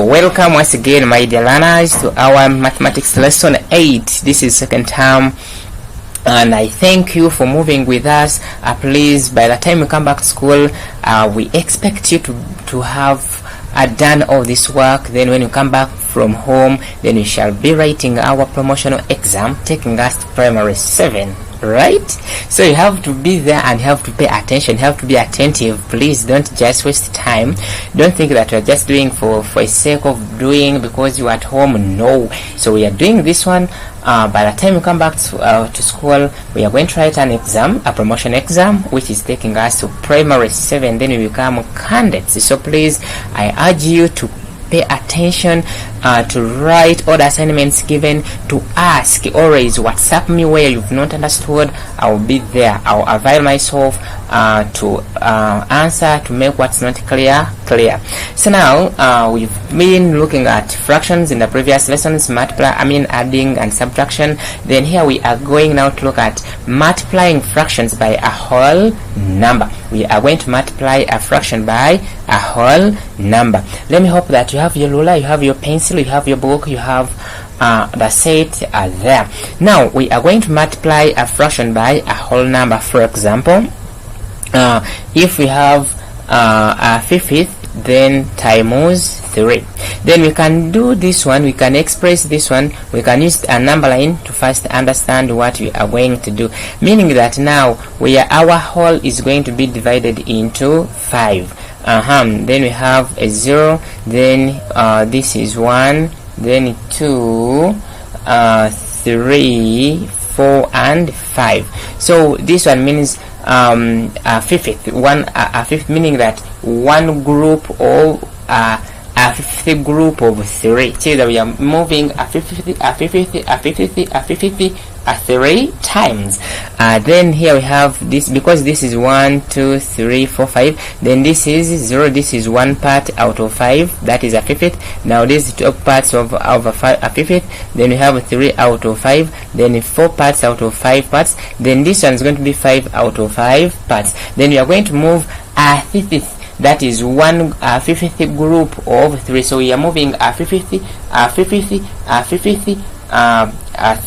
Welcome once again, my dear learners, to our mathematics lesson 8. This is second term, and I thank you for moving with us. Please, by the time you come back to school, we expect you to have done all this work. Then when you come back from home, then you shall be writing our promotional exam, taking us to primary 7. Right? So you have to be there and you have to pay attention, you have to be attentive. Please don't just waste time. Don't think that you're just doing for a sake of doing because you're at home. No. So we are doing this one. By the time you come back to school, we are going to write an exam, a promotion exam, which is taking us to primary 7. Then we become candidates. So please, I urge you to pay attention, to write all the assignments given, to ask. Always WhatsApp me where you've not understood. I'll be there. I'll avail myself to answer, to make what's not clear. So now we've been looking at fractions in the previous lessons, adding and subtraction. Then here we are going now to look at multiplying fractions by a whole number. We are going to multiply a fraction by a whole number. Let me hope that you have your ruler, you have your pencil, you have your book, you have the set there. Now we are going to multiply a fraction by a whole number. For example, if we have a fifth, then times 3, then we can do this one, we can express this one, we can use a number line to first understand what we are going to do, meaning that now our whole is going to be divided into 5. Then we have a 0, then this is 1, then 2, 3, 4 and 5. So this one means a fifth, meaning that one group of a fifth group of 3. See that we are moving a fifth, 3 times. Then here we have this, because this is 1, 2, 3, 4, 5. Then this is 0. This is 1 part out of 5. That is a fifth. Now this is 2 parts of a fifth. Then we have 3 out of 5. Then 4 parts out of 5 parts. Then this one is going to be 5 out of 5 parts. Then we are going to move a fifth. That is one fifth group of 3. So we are moving a fifth,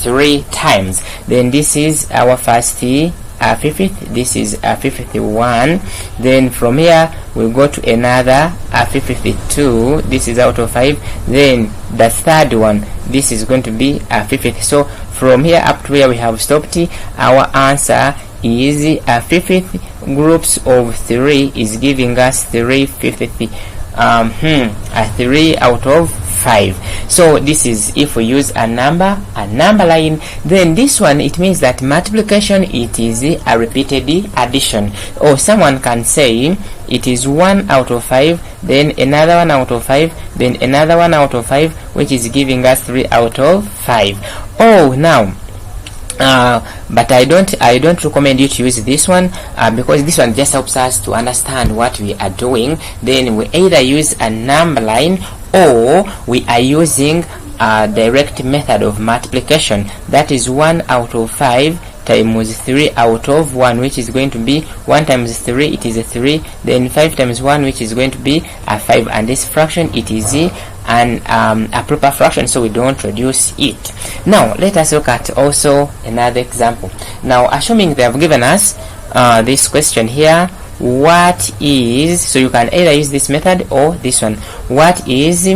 3 times. Then this is our first fifth. This is a 51. Then from here we go to another 52. This is out of 5. Then the third one, this is going to be a 50th. So from here up to where we have stopped, our answer is a 50th groups of 3 is giving us 3/50, a 3 out of 5. So this is if we use a number line. Then this one, it means that multiplication, it is a repeated addition, or someone can say it is 1 out of 5, then another 1 out of 5, then another 1 out of 5, which is giving us 3 out of 5. Now but I don't recommend you to use this one, because this one just helps us to understand what we are doing. Then we either use a number line, or we are using a direct method of multiplication. That is 1 out of 5 times 3 out of 1, which is going to be 1 times 3, it is a 3. Then 5 times 1, which is going to be a 5. And this fraction, it is a proper fraction, so we don't reduce it. Now let us look at also another example. Now assuming they have given us this question here, what is, so you can either use this method or this one, what is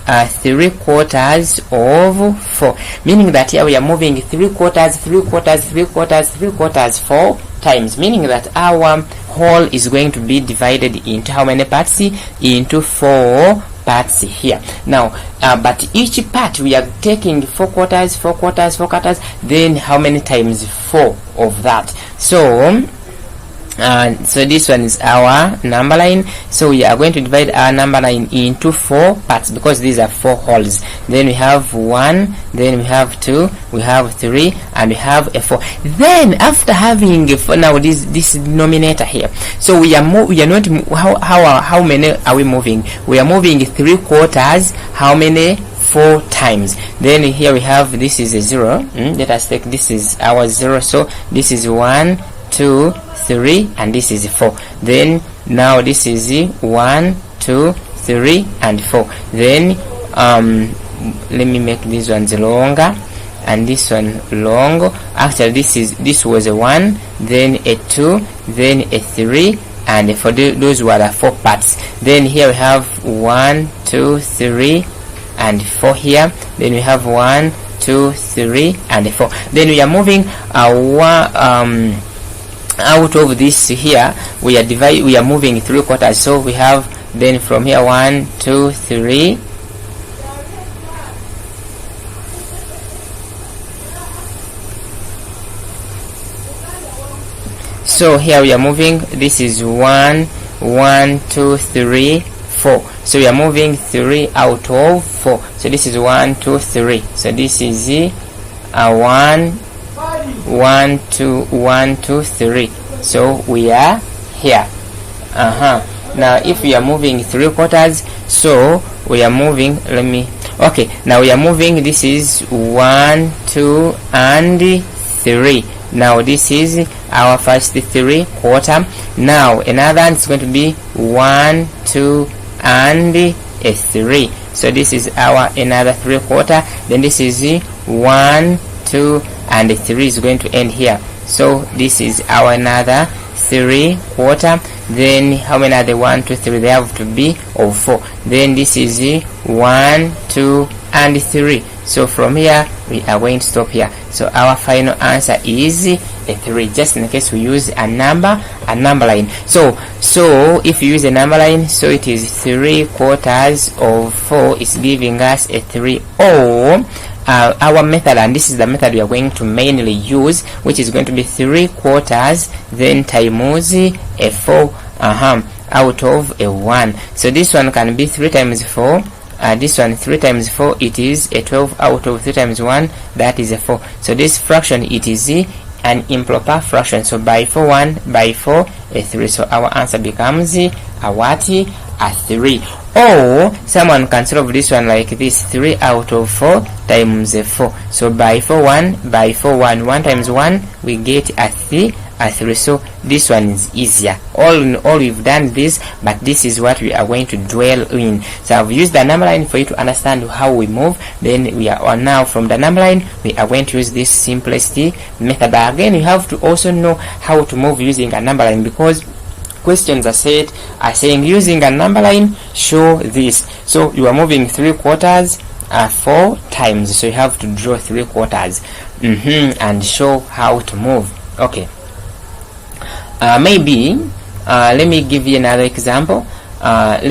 3/4 of 4, meaning that here we are moving 3/4, 4 times, meaning that our whole is going to be divided into how many parts? Into 4 parts here. Now but each part we are taking 4 quarters, then how many times 4 of that? So this one is our number line. So we are going to divide our number line into 4 parts, because these are 4 wholes. Then we have 1, then we have 2, we have 3, and we have a 4. Then after having 4, now this denominator here, so we are not, how many are we moving? We are moving 3/4. How many? 4 times. Then here we have, this is a 0. Let us take, this is our 0. So this is 1, 2, 3, and this is 4. Then now this is 1, 2, 3 and 4. Then let me make these ones longer and this one long. Actually this was a 1, then a 2, then a 3, and for those were the 4 parts. Then here we have 1, 2, 3 and 4 here. Then we have 1, 2, 3 and 4. Then we are moving out of this here. We are moving 3 quarters. So we have then from here 1, 2, 3. So here we are moving, this is 1, 1, 2, 3, 4. So we are moving 3 out of 4. So this is 1, 2, 3. So this is 1, 1, 2, 1, 2, 3. So we are here. Now if we are moving 3 quarters, so we are moving, now we are moving, this is 1, 2 and 3. Now this is our first 3 quarter. Now another one is going to be 1, 2 and a 3. So this is our another 3 quarter. Then this is 1, 2 and 3 is going to end here. So this is our another 3 quarter. Then how many are the 1, 2, 3? They have to be of 4. Then this is 1, 2 and 3. So from here we are going to stop here. So our final answer is a 3, just in case we use a number line. So if you use a number line, so it is 3 quarters of 4 is giving us a 3. Or our method, and this is the method we are going to mainly use, which is going to be 3 quarters then times a 4 out of a 1. So this one can be 3 times 4. This one 3 times 4, it is a 12 out of 3 times 1, that is a 4. So this fraction, it is an improper fraction. So by 4 1, by 4 a 3. So our answer becomes a what? A 3. Or someone can solve this one like this: 3 out of 4 times a 4. So by 4 1, by 4 1, 1 times 1 we get a 3. So this one is easier. All in all, we've done this, but this is what we are going to dwell in. So I've used the number line for you to understand how we move. Then we are on now from the number line, we are going to use this simplest method. But again, you have to also know how to move using a number line, because questions are saying using a number line, show this. So you are moving 3 quarters 4 times. So you have to draw 3 quarters and show how to move. Okay. Maybe let me give you another example. Like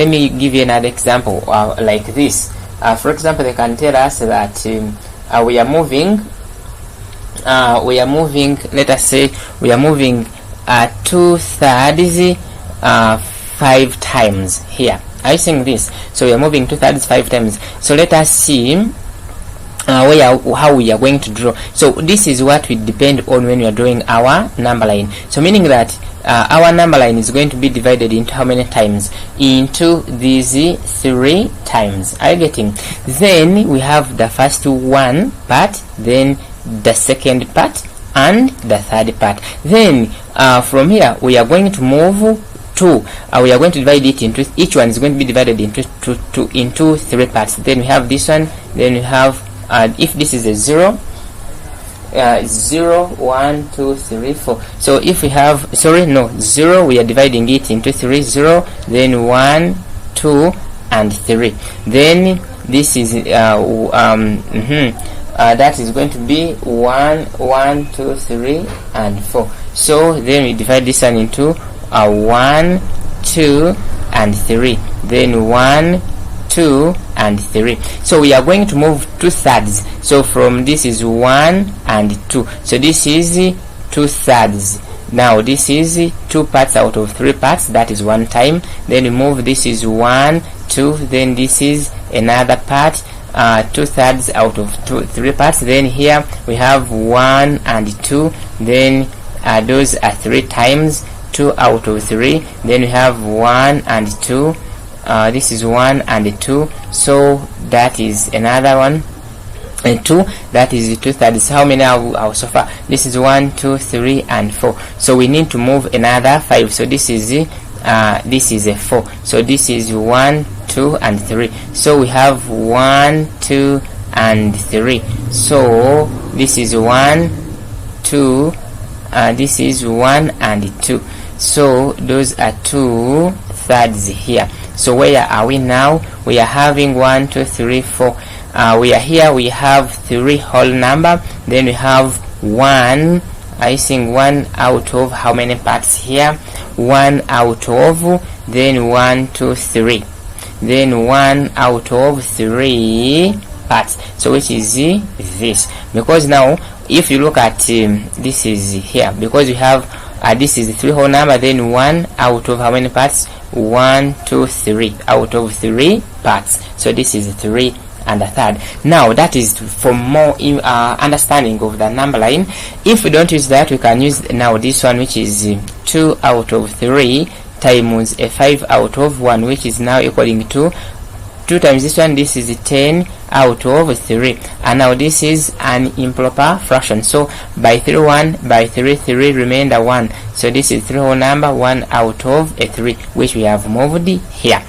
this. For example, they can tell us that we are moving. Let us say we are moving 2/3 5 times here. Are you seeing this? So we are moving 2/3 5 times. So let us see how we are going to draw. So this is what we depend on when we are drawing our number line. So meaning that our number line is going to be divided into how many times? Into these 3 times. Are you getting? Then we have the first one part, then the second part, and the third part. Then from here we are going to move 2. We are going to divide it into, each one is going to be divided into 3 parts. Then we have this one. Then we have if this is a 0, 0 1 2 3 4. So if we have 0, we are dividing it into 3. 0, then 1 2 and 3. Then this is that is going to be 1 1 2 3 and 4. So then we divide this one into 1 2 and 3. Then 1 2 and 3. So we are going to move 2/3. So from this is 1 and 2. So this is 2/3. Now this is 2 parts out of 3 parts. That is 1 time. Then we move, this is 1 2. Then this is another part, 2/3 out of 3 parts. Then here we have 1 and 2. Then those are 3 times, 2 out of 3. Then we have 1 and 2. This is 1 and 2. So that is another one, and 2. That is 2/3. How many are so far? This is 1 2 3 and 4. So we need to move another 5. So this is a 4. So this is 1 2 and 3. So we have 1, 2 and 3. So this is 1, 2, this is 1 and 2. So those are 2 thirds here. So where are we now? We are having 1, 2, 3, 4. We are here, we have 3 whole number, then we have 1, I think 1 out of how many parts here? 1 out of, then 1, 2, 3, then 1 out of 3 parts. So which is this? Because now if you look at this is here, because we have this is 3 whole number, then 1 out of how many parts? 1, 2, 3 out of 3 parts. So this is 3 and a third. Now that is for more understanding of the number line. If we don't use that, we can use now this one, which is 2 out of 3 times a 5 out of 1, which is now equaling to 2 times this one. This is 10 out of 3, and now this is an improper fraction. So by 3 1 by 3 3 remainder 1. So this is 3 whole number, 1 out of a 3, which we have moved here.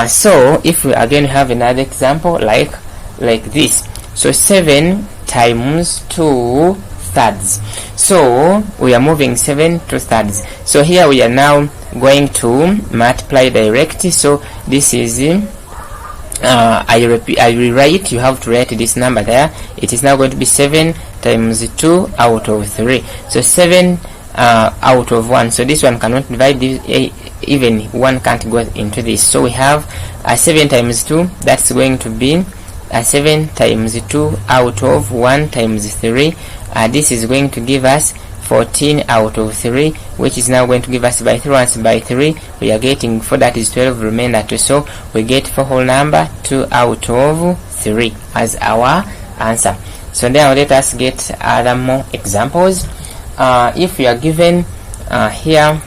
So if we again have another example like this, so 7 times 2 thirds. So we are moving 7 to thirds. So here we are now going to multiply directly. So this is I rewrite, you have to write this number there. It is now going to be 7 times 2 out of 3. So 7 out of 1. So this one cannot divide this, even 1 can't go into this. So we have 7 times 2, that's going to be 7 times 2 out of 1 times 3. This is going to give us 14 out of 3, which is now going to give us by 3 once by 3 we are getting 4, that is 12 remainder 2. So we get 4 whole number, 2 out of 3 as our answer. So now let us get other more examples. If we are given here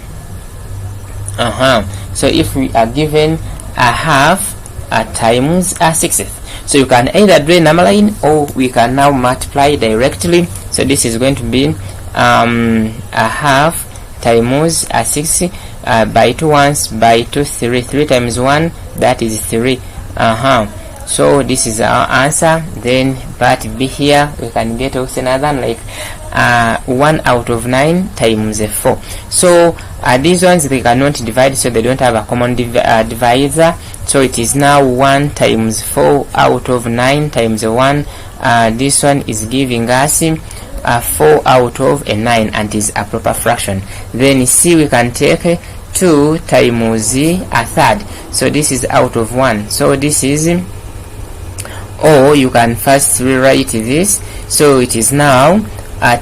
so if we are given a half times a sixth, so you can either do a number line or we can now multiply directly. So this is going to be a half times a 60 by 2 once by 2 3 3 times 1, that is 3. So this is our answer. Then part B here we can get also another like 1 out of 9 times 4. So these ones they cannot divide, so they don't have a common divisor. So it is now 1 times 4 out of 9 times 1. This one is giving us 4 out of a 9, and it is a proper fraction. Then C, we can take 2 times a third. So this is out of 1. So this is, or you can first rewrite this. So it is now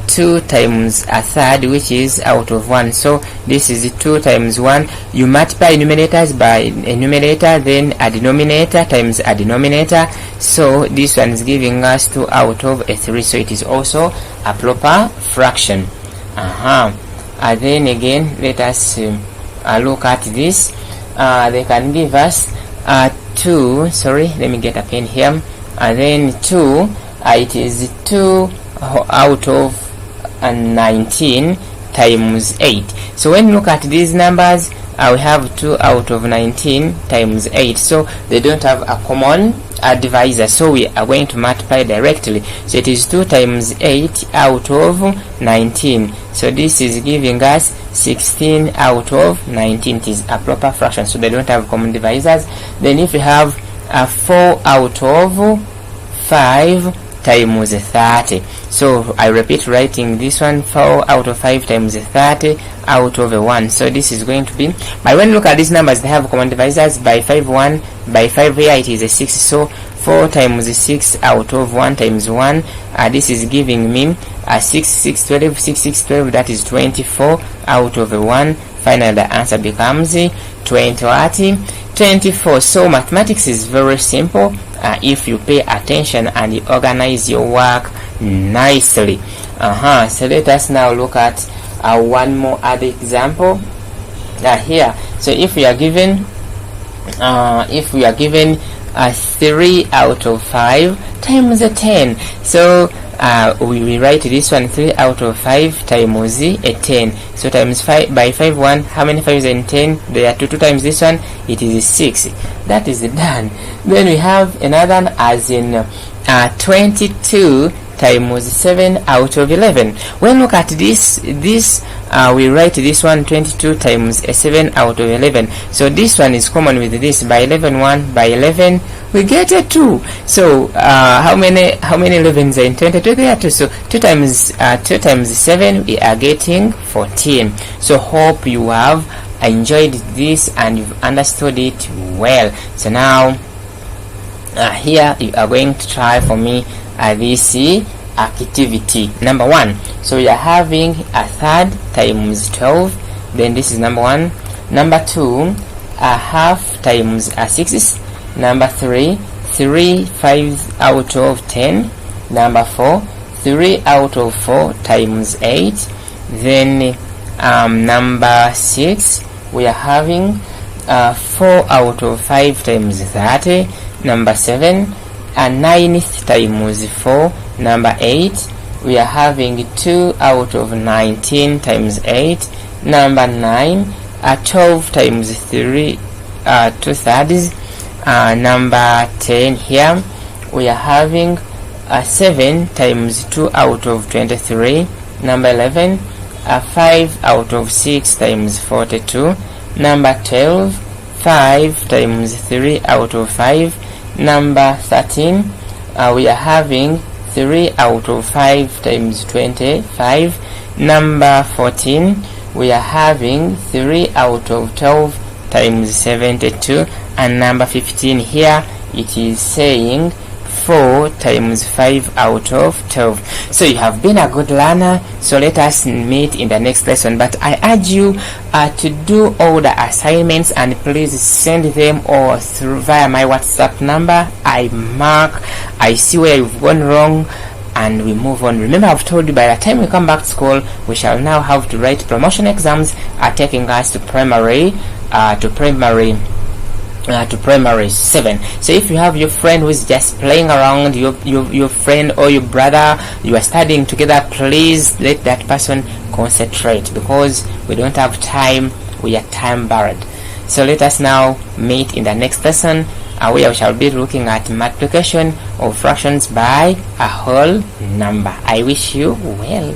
2 times a third, which is out of 1. So this is 2 times 1. You multiply numerators by a numerator, then a denominator times a denominator. So this one is giving us 2 out of a 3. So it is also a proper fraction. Then again, let us look at this. They can give us 2. Sorry, let me get a pen here. Then 2. It is 2 out of 19 times 8. So when you look at these numbers, we have 2 out of 19 times 8. So they don't have a common divisor. So we are going to multiply directly. So it is 2 times 8 out of 19. So this is giving us 16 out of 19. It is a proper fraction. So they don't have common divisors. Then if we have 4 out of 5 times 30. So I repeat writing this one, 4 out of 5 times 30 out of 1. So this is going to be, but when you look at these numbers, they have common divisors. By 5 1, by 5 here it is a 6. So 4 times 6 out of 1 times 1, this is giving me 6 6 12, 6 6 12, that is 24 out of 1. Finally the answer becomes 24. So mathematics is very simple if you pay attention and you organize your work nicely. So let us now look at one more other example here. So if we are given 3 out of 5 times 10. So we write this one 3 out of 5 times a 10. So times 5 by 5 1, how many 5s in 10? There are 2 times this one, it is 6. That is done. Then we have another one as in 22 times 7 out of 11. When we look at this, we write this one 22 times 7 out of 11. So this one is common with this. By 11 1, by 11 we get a 2. So how many 11s are in 22? There are 2. So 2 times 7, we are getting 14. So hope you have enjoyed this and you've understood it well. So now here you are going to try for me this activity number 1. So we are having a third times 12. Then this is number 1. Number 2, a half times a 6. Number 3, 5 out of 10. Number 4, 3 out of 4 times 8. Then number 6, we are having 4 out of 5 times 30. Number 7, a 9th times 4. Number 8, we are having 2 out of 19 times 8. Number 9, 12 times 3, 2/3. Number 10 here, we are having 7 times 2 out of 23. Number 11, 5 out of 6 times 42. Number 12, 5 times 3 out of 5. Number 13, we are having 3 out of 5 times 25. Number 14, we are having 3 out of 12 times 72. And number 15 here, it is saying 4 times 5 out of 12. So you have been a good learner. So let us meet in the next lesson. But I urge you to do all the assignments, and please send them all through via my WhatsApp number. I see where you've gone wrong, and we move on. Remember, I've told you by the time we come back to school, we shall now have to write promotion exams taking us to primary 7. So if you have your friend who is just playing around, your friend or your brother, you are studying together, please let that person concentrate, because we don't have time. We are time barred. So let us now meet in the next lesson, where we shall be looking at multiplication of fractions by a whole number. I wish you well.